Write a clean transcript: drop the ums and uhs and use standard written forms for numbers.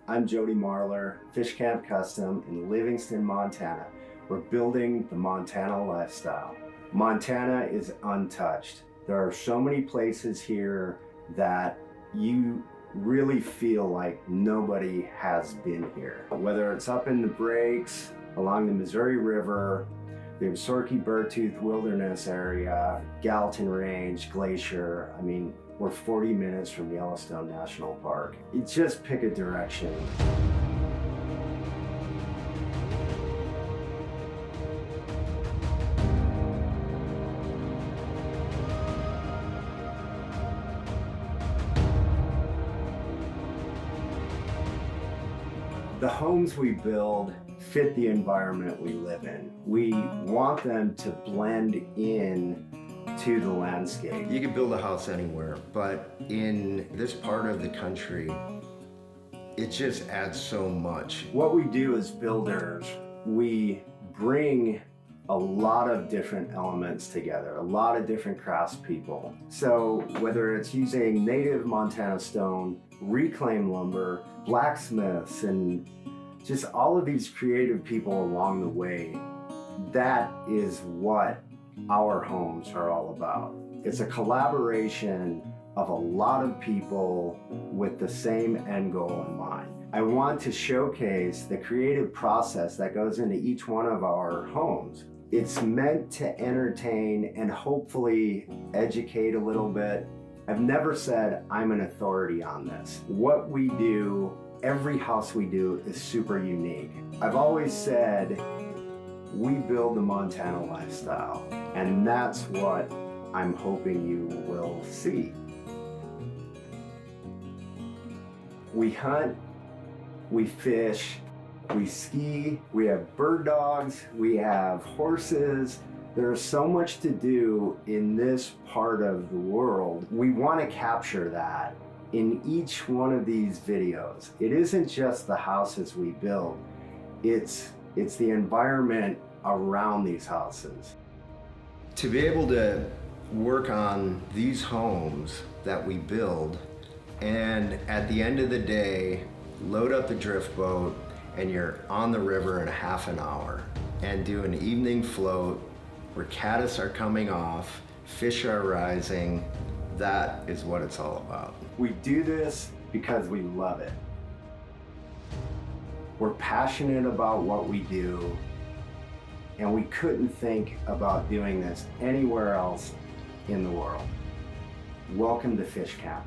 I'm Jody Marler, FishCamp Custom in Livingston, Montana. We're building the Montana lifestyle. Montana is untouched. There are so many places here that you really feel like nobody has been here. Whether it's up in the breaks, along the Missouri River, the Absaroka Beartooth Wilderness area, Gallatin Range, Glacier. I mean, we're 40 minutes from Yellowstone National Park. You just pick a direction. The homes we build fit the environment we live in. We want them to blend in to the landscape. You could build a house anywhere, but in this part of the country, it just adds so much. What we do as builders, we bring a lot of different elements together, a lot of different craftspeople. So whether it's using native Montana stone, reclaimed lumber, blacksmiths, and just all of these creative people along the way, that is what our homes are all about. It's a collaboration of a lot of people with the same end goal in mind. I want to showcase the creative process that goes into each one of our homes. It's meant to entertain and hopefully educate a little bit. I've never said I'm an authority on this. What we do, every house we do is super unique. I've always said we build the Montana lifestyle, and that's what I'm hoping you will see. We hunt, we fish, we ski, we have bird dogs, we have horses. There's so much to do in this part of the world. We want to capture that in each one of these videos. It isn't just the houses we build, it's the environment around these houses. To be able to work on these homes that we build, and at the end of the day, load up the drift boat and you're on the river in a half an hour and do an evening float where caddis are coming off, fish are rising, that is what it's all about. We do this because we love it. We're passionate about what we do, and we couldn't think about doing this anywhere else in the world. Welcome to FishCamp.